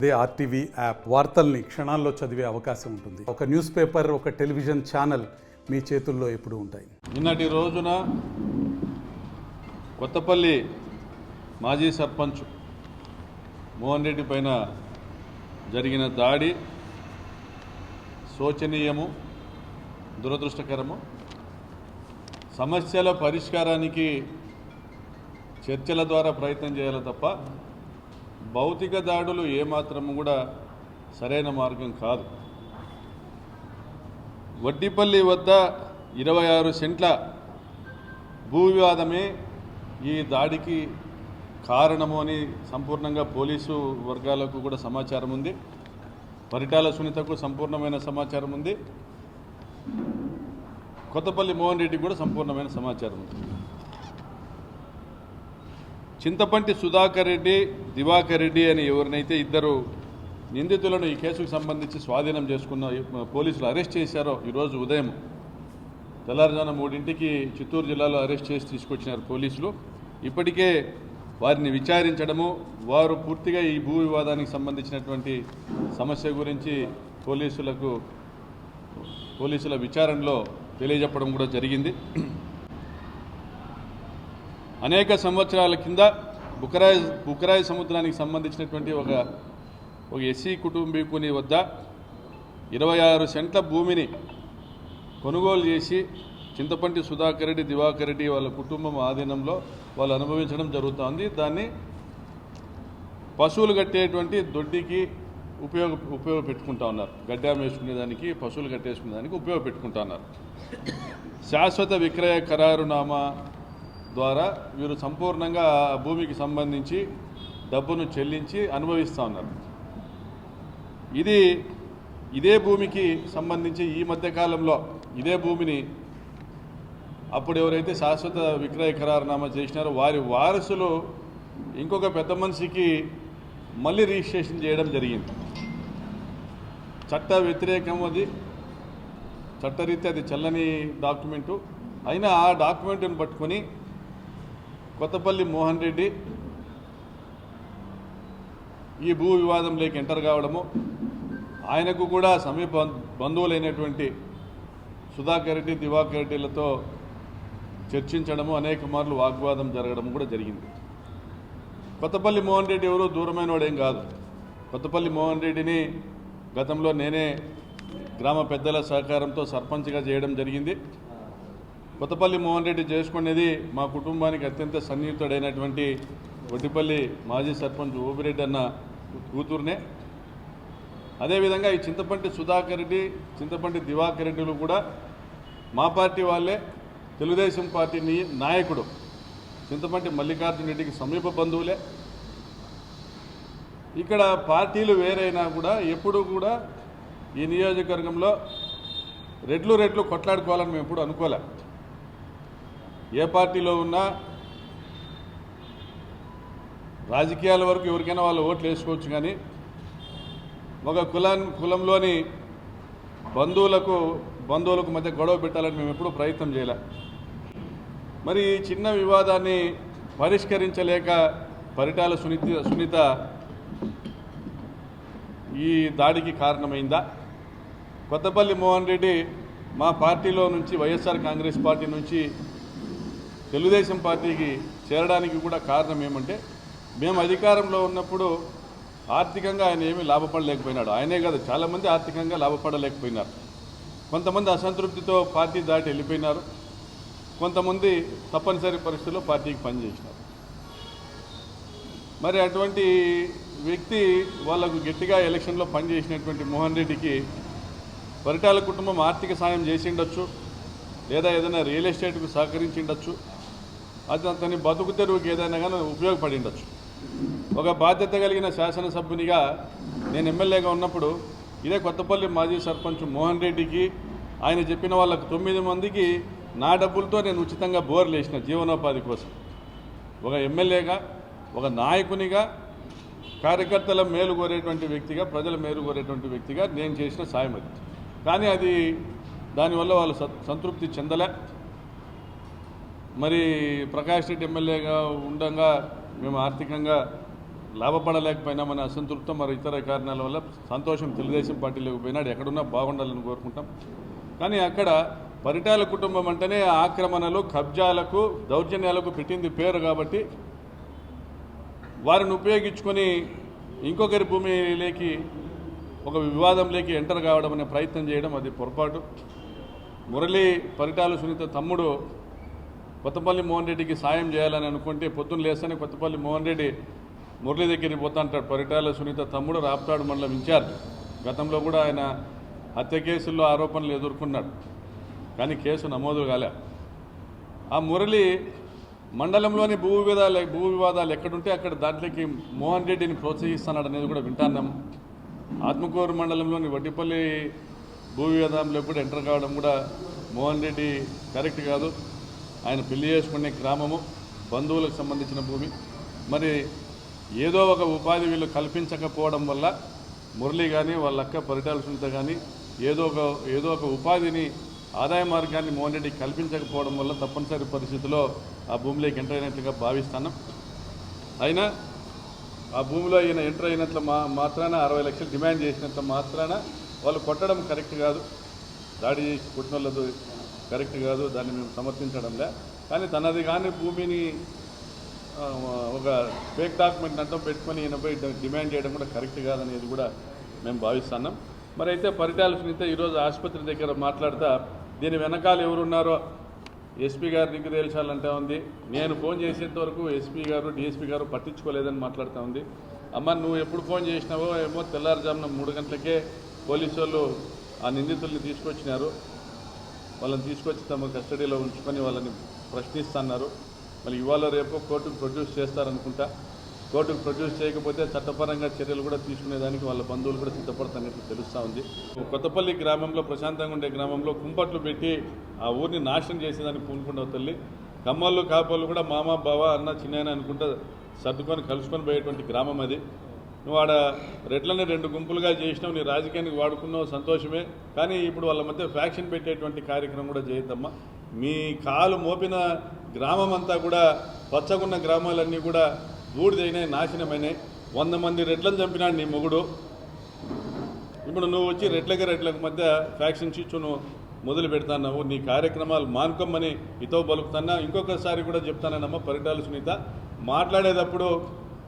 అదే RTV app వార్తల్ని క్షణాల్లో చదివే అవకాశం ఉంటుంది. ఒక న్యూస్ పేపర్, ఒక టెలివిజన్ ఛానల్ మీ చేతుల్లో ఎప్పుడూ ఉంటాయి. నిన్నటి రోజున కొత్తపల్లి మాజీ సర్పంచ్ మోహన్ రెడ్డి పైన జరిగిన దాడి శోచనీయము, దురదృష్టకరము. సమస్యల పరిష్కారానికి చర్చల ద్వారా ప్రయత్నం చేయాలి తప్ప భౌతిక దాడులు ఏమాత్రము కూడా సరైన మార్గం కాదు. వడ్డిపల్లి వద్ద 26 సెంట్ల భూ వివాదమే ఈ దాడికి కారణము అని సంపూర్ణంగా పోలీసు వర్గాలకు కూడా సమాచారం ఉంది. పరిటాల సునీతకు సంపూర్ణమైన సమాచారం ఉంది. కొత్తపల్లి మోహన్ రెడ్డికి కూడా సంపూర్ణమైన సమాచారం ఉంది. చింతపంటి సుధాకర్ రెడ్డి, దివాకర్ రెడ్డి అని ఎవరినైతే ఇద్దరు నిందితులను ఈ కేసుకు సంబంధించి స్వాధీనం చేసుకున్న పోలీసులు అరెస్ట్ చేశారో ఈరోజు ఉదయం తెల్లారుజామున 3ంటికి చిత్తూరు జిల్లాలో అరెస్ట్ చేసి తీసుకొచ్చినారు పోలీసులు. ఇప్పటికే వారిని విచారించడము, వారు పూర్తిగా ఈ భూ వివాదానికి సంబంధించినటువంటి సమస్య గురించి పోలీసుల విచారణలో తెలియజెప్పడం కూడా జరిగింది. అనేక సంవత్సరాల కింద బుకరాయి సముద్రానికి సంబంధించినటువంటి ఒక ఎస్సీ కుటుంబీకుని వద్ద 26 సెంట్ల భూమిని కొనుగోలు చేసి చింతపంటి సుధాకర్ రెడ్డి, దివాకర్ రెడ్డి వాళ్ళ కుటుంబం ఆధీనంలో వాళ్ళు అనుభవించడం జరుగుతోంది. దాన్ని పశువులు కట్టేటువంటి దొడ్డికి ఉపయోగపెట్టుకుంటా ఉన్నారు. గడ్డాం వేసుకునేదానికి, పశువులు కట్టేసుకునేదానికి ఉపయోగపెట్టుకుంటా ఉన్నారు. శాశ్వత విక్రయ ఖరారునామా ద్వారా వీరు సంపూర్ణంగా భూమికి సంబంధించి డబ్బును చెల్లించి అనుభవిస్తూ ఉన్నారు. ఇదే భూమికి సంబంధించి ఈ మధ్యకాలంలో ఇదే భూమిని అప్పుడు ఎవరైతే శాశ్వత విక్రయ ఖరారునామా చేసినారో వారి వారసులు ఇంకొక పెద్ద మనిషికి మళ్ళీ రిజిస్ట్రేషన్ చేయడం జరిగింది. చట్ట వ్యతిరేకం, అది చట్టరీత్యా అది చెల్లని డాక్యుమెంటు. అయినా ఆ డాక్యుమెంట్ను పట్టుకొని కొత్తపల్లి మోహన్ రెడ్డి ఈ భూ వివాదంలోకి ఎంటర్ కావడము, ఆయనకు కూడా సమీప బంధువులైనటువంటి సుధాకర్ రెడ్డి, దివాకర్ రెడ్డిలతో చర్చించడము, అనేక మార్లు వాగ్వాదం జరగడం కూడా జరిగింది. కొత్తపల్లి మోహన్ రెడ్డి ఎవరో దూరమైన వాడేం కాదు. కొత్తపల్లి మోహన్ రెడ్డిని గతంలో నేనే గ్రామ పెద్దల సహకారంతో సర్పంచ్గా చేయడం జరిగింది. కొత్తపల్లి మోహన్ రెడ్డి చేసుకునేది మా కుటుంబానికి అత్యంత సన్నిహితుడైనటువంటి వడ్డిపల్లి మాజీ సర్పంచ్ ఓబిరెడ్డి అన్న కూతురునే. అదేవిధంగా ఈ చింతపంటి సుధాకర్ రెడ్డి, చింతపంటి దివాకర్ రెడ్డిలు కూడా మా పార్టీ వాళ్ళే. తెలుగుదేశం పార్టీ నాయకుడు చింతపంటి మల్లికార్జున రెడ్డికి సమీప బంధువులే. ఇక్కడ పార్టీలు వేరైనా కూడా ఎప్పుడూ కూడా ఈ నియోజకవర్గంలో రెడ్లు కొట్లాడుకోవాలని మేము ఎప్పుడు అనుకోలే. ఏ పార్టీలో ఉన్నా రాజకీయాల వరకు ఎవరికైనా వాళ్ళు ఓట్లు వేసుకోవచ్చు, కానీ ఒక కులంలోని బంధువులకు మధ్య గొడవ పెట్టాలని మేము ఎప్పుడూ ప్రయత్నం చేయలే. మరి ఈ చిన్న వివాదాన్ని పరిష్కరించలేక పరిటాల సునీత ఈ దాడికి కారణమైందా? కొత్తపల్లి మోహన్ రెడ్డి మా పార్టీలో నుంచి, వైఎస్ఆర్ కాంగ్రెస్ పార్టీ నుంచి తెలుగుదేశం పార్టీకి చేరడానికి కూడా కారణం ఏమంటే, మేము అధికారంలో ఉన్నప్పుడు ఆర్థికంగా ఆయన ఏమీ లాభపడలేకపోయినాడు. ఆయనే కాదు, చాలామంది ఆర్థికంగా లాభపడలేకపోయినారు. కొంతమంది అసంతృప్తితో పార్టీ దాటి వెళ్ళిపోయినారు. కొంతమంది తప్పనిసరి పరిస్థితుల్లో పార్టీకి పనిచేసినారు. మరి అటువంటి వ్యక్తి వాళ్లకు గట్టిగా ఎలక్షన్లో పనిచేసినటువంటి మోహన్ రెడ్డికి పరిటాల కుటుంబం ఆర్థిక సాయం చేసి ఉండొచ్చు, లేదా ఏదైనా రియల్ ఎస్టేట్కు సహకరించి అది అతని బతుకు తెరువుకి ఏదైనా కానీ ఉపయోగపడి ఉండొచ్చు. ఒక బాధ్యత కలిగిన శాసనసభ్యునిగా నేను ఎమ్మెల్యేగా ఉన్నప్పుడు ఇదే కొత్తపల్లి మాజీ సర్పంచ్ మోహన్ రెడ్డికి ఆయన చెప్పిన వాళ్ళకు 9 మందికి నా డబ్బులతో నేను ఉచితంగా బోర్లు వేసిన జీవనోపాధి కోసం. ఒక ఎమ్మెల్యేగా, ఒక నాయకునిగా, కార్యకర్తల మేలు కోరేటువంటి వ్యక్తిగా, ప్రజల మేలు కోరేటువంటి వ్యక్తిగా నేను చేసిన సాయం అది. కానీ దానివల్ల వాళ్ళు సంతృప్తి చెందలే. మరి ప్రకాష్ రెడ్డి ఎమ్మెల్యేగా ఉండగా మేము ఆర్థికంగా లాభపడలేకపోయినా మన అసంతృప్తం మరి ఇతర కారణాల వల్ల సంతోషం తెలుగుదేశం పార్టీలోకి పోయినాడు, ఎక్కడున్నా బాగుండాలని కోరుకుంటాం. కానీ అక్కడ పరిటాల కుటుంబం అంటేనే ఆక్రమణలు, కబ్జాలకు, దౌర్జన్యాలకు పెట్టింది పేరు కాబట్టి వారిని ఉపయోగించుకొని ఇంకొకరి భూమిలోకి ఒక వివాదంలోకి ఎంటర్ కావడం అనే ప్రయత్నం చేయడం అది పొరపాటు. మురళి పరిటాల సునీత తమ్ముడు కొత్తపల్లి మోహన్ రెడ్డికి సాయం చేయాలని అనుకుంటే పొద్దున్న లేస్తేనే కొత్తపల్లి మోహన్ రెడ్డి మురళి దగ్గరికి పోతా అంటాడు. పరిటాల సునీత తమ్ముడు రాప్తాడు మండలం ఇన్ఛార్జ్. గతంలో కూడా ఆయన హత్య కేసుల్లో ఆరోపణలు ఎదుర్కొన్నాడు, కానీ కేసు నమోదు కాలే. ఆ మురళి మండలంలోని భూ వివాదాలు ఎక్కడుంటే అక్కడ దాంట్లోకి మోహన్ రెడ్డిని ప్రోత్సహిస్తున్నాడు అనేది కూడా వింటున్నాం. ఆత్మకూరు మండలంలోని వడ్డిపల్లి భూ వివాదంలో కూడా ఎంటర్ కావడం కూడా మోహన్ రెడ్డి కరెక్ట్ కాదు. ఆయన పెళ్లి చేసుకునే గ్రామము, బంధువులకు సంబంధించిన భూమి. మరి ఏదో ఒక ఉపాధి వీళ్ళు కల్పించకపోవడం వల్ల మురళి కానీ వాళ్ళ అక్క పరిటాల సునీత కానీ ఏదో ఒక ఉపాధిని, ఆదాయ మార్గాన్ని మోహన్ రెడ్డి కల్పించకపోవడం వల్ల తప్పనిసరి పరిస్థితిలో ఆ భూమిలోకి ఎంటర్ అయినట్లుగా భావిస్తున్నాం. అయినా ఆ భూమిలో ఈయన ఎంటర్ అయినట్లు మాత్రాన 60 లక్షలు డిమాండ్ చేసినంత మాత్రాన వాళ్ళు కొట్టడం కరెక్ట్ కాదు, దాడి చేసి కొట్టిన వాళ్ళది కరెక్ట్ కాదు, దాన్ని మేము సమర్థించడంలే. కానీ తనది కానీ భూమిని ఒక ఫేక్ డాక్యుమెంట్ అడ్డం పెట్టుకొని ఈయనపై డిమాండ్ చేయడం కూడా కరెక్ట్ కాదనేది కూడా మేము భావిస్తున్నాం. మరి అయితే పరిటాల సునీత ఈరోజు ఆసుపత్రి దగ్గర మాట్లాడుతూ దీని వెనకాల ఎవరున్నారో ఎస్పీ గారి దగ్గర తేల్చాలంటే ఉంది. నేను ఫోన్ చేసేంత వరకు ఎస్పీ గారు, డిఎస్పీ గారు పట్టించుకోలేదని మాట్లాడుతూ ఉంది. అమ్మ నువ్వు ఎప్పుడు ఫోన్ చేసినావో ఏమో తెల్లారుజామున 3 గంటలకే పోలీసు వాళ్ళు ఆ నిందితుల్ని తీసుకొచ్చినారు. వాళ్ళని తీసుకొచ్చి తమ కస్టడీలో ఉంచుకొని వాళ్ళని ప్రశ్నిస్తున్నారు. మళ్ళీ ఇవాళ రేపు కోర్టుకు ప్రొడ్యూస్ చేస్తారనుకుంటా. కోర్టుకు ప్రొడ్యూస్ చేయకపోతే చట్టపరంగా చర్యలు కూడా తీసుకునేదానికి వాళ్ళ బంధువులు కూడా సిద్ధపడుతున్నట్టు తెలుస్తూ ఉంది. కొత్తపల్లి గ్రామంలో, ప్రశాంతంగా ఉండే గ్రామంలో కుంపట్లు పెట్టి ఆ ఊరిని నాశనం చేసేదానికి పూనుకుంటావు తల్లి. కమ్మళ్ళు, కాపళ్ళు కూడా మామ, బావ, అన్న, చిన్న అనుకుంటా సర్దుకొని కలుసుకొని పోయేటువంటి గ్రామం అది. నువ్వు ఆడ రెడ్లని 2 గుంపులుగా చేసినావు, నీ రాజకీయానికి వాడుకున్నావు, సంతోషమే. కానీ ఇప్పుడు వాళ్ళ మధ్య ఫ్యాక్షన్ పెట్టేటువంటి కార్యక్రమం కూడా చేయొద్దమ్మా. మీ కాలు మోపిన గ్రామం అంతా కూడా, పచ్చగున్న గ్రామాలన్నీ కూడా బూడిదైనాయి, నాశనమైనాయి. 100 మంది రెడ్లను చంపినాడు నీ మొగుడు. ఇప్పుడు నువ్వు వచ్చి రెడ్లకు మధ్య ఫ్యాక్షన్ ఇచ్చు నువ్వు మొదలు పెడతాన్నావు. నీ కార్యక్రమాలు మానుకోమని ఇతో పలుకుతున్నా. ఇంకొకసారి కూడా చెప్తానమ్మా, పరిటాల సునీత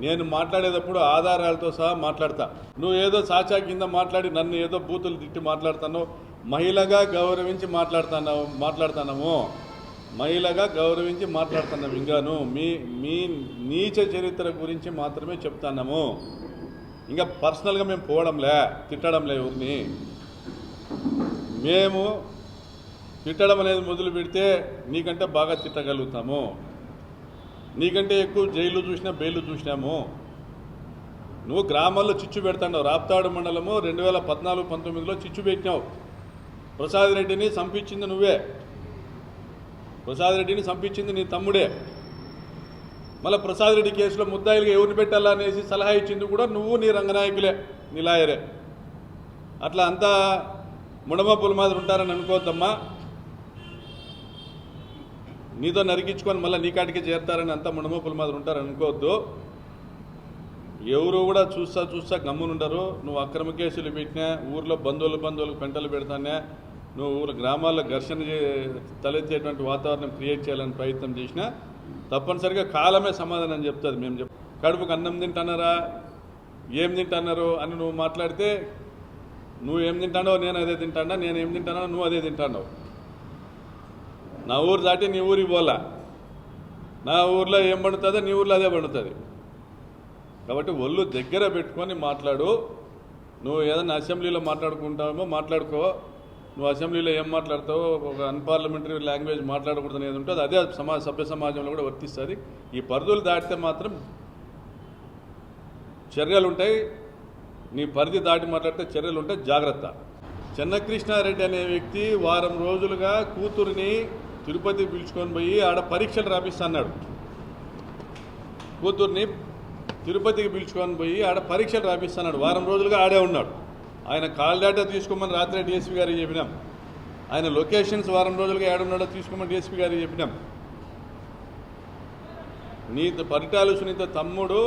నేను మాట్లాడేటప్పుడు ఆధారాలతో సహా మాట్లాడతా. నువ్వు ఏదో సాచా కింద మాట్లాడి నన్ను ఏదో బూతులు తిట్టి మాట్లాడుతున్నావు. మహిళగా గౌరవించి మాట్లాడుతున్నాము. మహిళగా గౌరవించి మాట్లాడుతున్నాం. ఇంకాను మీ నీచ చరిత్ర గురించి మాత్రమే చెప్తున్నాము. ఇంకా పర్సనల్గా మేము పోవడంలే, తిట్టడంలే ఎవరిని. మేము తిట్టడం అనేది మొదలు పెడితే నీకంటే బాగా తిట్టగలుగుతాము. నీకంటే ఎక్కువ జైలు చూసినా, బెయిలు చూసినాము. నువ్వు గ్రామాల్లో చిచ్చు పెడతావు. రాప్తాడు మండలము 2014-19లో చిచ్చు పెట్టినావు. ప్రసాద్ రెడ్డిని చంపించింది నువ్వే. ప్రసాద్ రెడ్డిని చంపించింది నీ తమ్ముడే. మళ్ళీ ప్రసాద్ రెడ్డి కేసులో ముద్దాయిలుగా ఎవరిని పెట్టాలా అనేసి సలహా ఇచ్చింది కూడా నువ్వు, నీ రంగనాయకులే, నీ లాయరే. అట్లా అంతా ముడమప్పుల మాదిరి ఉంటారని అనుకోవద్దమ్మా. నీతో నరికించుకొని మళ్ళీ నీ కాటికి చేరుతారని అంతా ముడమప్పుల మాదిరి ఉంటారని అనుకోవద్దు. ఎవరు కూడా చూస్తా గమ్మునుండరు. నువ్వు అక్రమ కేసులు పెట్టినా, ఊర్లో బంధువులకు పెంటలు పెడతానే, నువ్వు ఊరు గ్రామాల్లో ఘర్షణ తలెత్తేటువంటి వాతావరణం క్రియేట్ చేయాలని ప్రయత్నం చేసినా తప్పనిసరిగా కాలమే సమాధానం చెప్తుంది. మేము కడుపుకు అన్నం తింటున్నారా, ఏం తింటున్నారు అని నువ్వు మాట్లాడితే, నువ్వు ఏం తింటానో నేను అదే తింటానా, నేను ఏం తింటానో నువ్వు అదే తింటావు. నా ఊరు దాటి నీ ఊరికి పోలా. నా ఊర్లో ఏం పండుతుందో నీ ఊర్లో అదే పండుతుంది. కాబట్టి ఒళ్ళు దగ్గర పెట్టుకొని మాట్లాడు. నువ్వు ఏదైనా అసెంబ్లీలో మాట్లాడుకుంటావో మాట్లాడుకో. నువ్వు అసెంబ్లీలో ఏం మాట్లాడతావో, ఒక అన్పార్లమెంటరీ లాంగ్వేజ్ మాట్లాడకూడదు ఏది ఉంటుందో అదే సభ్య సమాజంలో కూడా వర్తిస్తుంది. ఈ పరిధులు దాటితే మాత్రం చర్యలు ఉంటాయి. నీ పరిధి దాటి మాట్లాడితే చర్యలు ఉంటాయి, జాగ్రత్త. చెన్నకృష్ణారెడ్డి అనే వ్యక్తి వారం రోజులుగా కూతురిని తిరుపతి పిలుచుకొని పోయి ఆడ పరీక్షలు రాపిస్తున్నాడు. కూతుర్ని తిరుపతికి పిలుచుకొని పోయి ఆడ పరీక్షలు రాపిస్తున్నాడు. వారం రోజులుగా ఆడే ఉన్నాడు. ఆయన కాల్ డేటా తీసుకోమని రాత్రి డిఎస్పీ గారికి చెప్పినాం. ఆయన లొకేషన్స్ వారం రోజులుగా ఏడున్నాడో తీసుకోమని డిఎస్పీ గారికి చెప్పినాం. నీ పరిటాల సునీత తమ్ముడు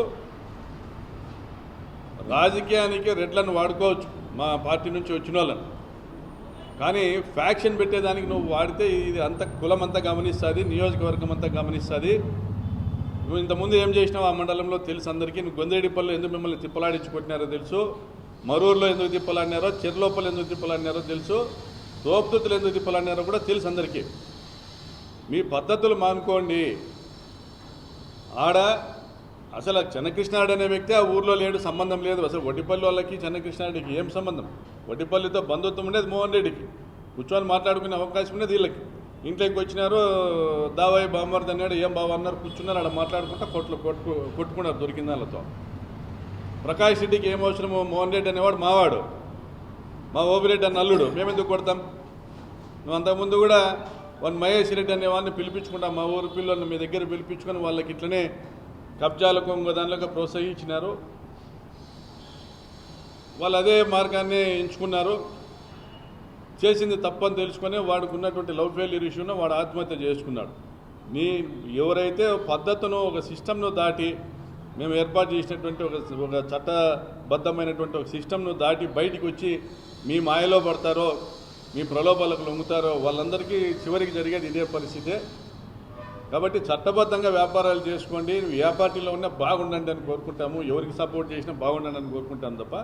రాజకీయానికి రెడ్లను వాడుకోవచ్చు మా పార్టీ నుంచి వచ్చిన వాళ్ళని, కానీ ఫ్యాక్షన్ పెట్టేదానికి నువ్వు వాడితే ఇది అంత కులం అంతా గమనిస్తుంది, నియోజకవర్గం అంతా గమనిస్తుంది. నువ్వు ఇంతకుముందు ఏం చేసినావు ఆ మండలంలో తెలుసు అందరికీ. నువ్వు గొందేడిపల్లిలో ఎందుకు మిమ్మల్ని తిప్పలాడించి కొట్టినారో తెలుసు, మరూరులో ఎందుకు తిప్పలాడినారో, చెర్లోపల్లి ఎందుకు తిప్పలాడినారో తెలుసు, తోపుతులు ఎందుకు తిప్పలాడినారో కూడా తెలుసు అందరికీ. మీ పద్ధతులు మానుకోండి. ఆడ అసలు చెన్నకృష్ణారెడ్డి అనే వ్యక్తి ఆ ఊర్లో లేడు, సంబంధం లేదు. అసలు వడ్డిపల్లి వాళ్ళకి చెన్నకృష్ణారెడ్డికి ఏం సంబంధం? వడ్డిపల్లితో బంధుత్వం ఉండేది మోహన్ రెడ్డికి, కూర్చొని మాట్లాడుకునే అవకాశం ఉండేది వీళ్ళకి. ఇంట్లోకి వచ్చినారు, దావాయి బామ్మర్ది అన్నాడు, ఏం బావ అన్నారు, కూర్చున్నారు, ఆడ మాట్లాడుకుంటా కొట్టుకున్నారు దొరికిన వాళ్ళతో. ప్రకాష్ రెడ్డికి ఏం అవసరమో, మోహన్ రెడ్డి అనేవాడు మావాడు, మా ఓపిరెడ్డి అన్న అల్లుడు, మేమెందుకు కొడతాం? నువ్వు అంతకుముందు కూడా మహేష్ రెడ్డి అనే వాళ్ళని పిలిపించుకుంటాం, మా ఊరు పిల్లల్ని మీ దగ్గర పిలిపించుకొని వాళ్ళకి ఇట్లనే కబ్జాలకు దానిలోకి ప్రోత్సహించినారు. వాళ్ళు అదే మార్గాన్ని ఎంచుకున్నారు. చేసింది తప్పని తెలుసుకొని వాడికి ఉన్నటువంటి లవ్ ఫెయిల్యూర్ ఇష్యూను వాడు ఆత్మహత్య చేసుకున్నాడు. ఎవరైతే పద్ధతును ఒక సిస్టమ్ను దాటి మేము ఏర్పాటు చేసినటువంటి ఒక చట్టబద్ధమైనటువంటి ఒక సిస్టమ్ను దాటి బయటికి వచ్చి మీ మాయలో పడతారో, మీ ప్రలోభాలకు లొంగుతారో వాళ్ళందరికీ చివరికి జరిగేది ఇదే పరిస్థితే. కాబట్టి చట్టబద్ధంగా వ్యాపారాలు చేసుకోండి. ఏ పార్టీలో ఉన్నా బాగుండండి అని కోరుకుంటాము, ఎవరికి సపోర్ట్ చేసినా బాగుండండి అని కోరుకుంటాం తప్ప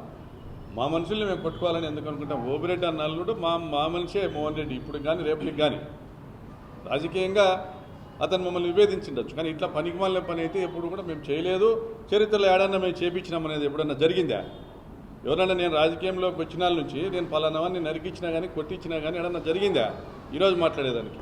మా మనుషుల్ని మేము కొట్టుకోవాలని ఎందుకు అనుకుంటాం? ఓపిరెడ్డి అన్న అల్లుడు మా మనిషే మోహన్ రెడ్డి, ఇప్పుడు కానీ రేపటికి కానీ. రాజకీయంగా అతను మమ్మల్ని విభేదించిండొచ్చు, కానీ ఇట్లా పనికిమాలిన పని అయితే ఎప్పుడు కూడా మేము చేయలేదు. చరిత్రలో ఏడన్నా మేము చేపించినాం అనేది ఎప్పుడన్నా జరిగిందా? ఎవరన్నా నేను రాజకీయంలోకి వచ్చిన నుంచి నేను పలానా వాడిని నరికిచ్చినా కానీ కొట్టించినా కానీ ఏడన్నా జరిగిందా ఈరోజు మాట్లాడేదానికి?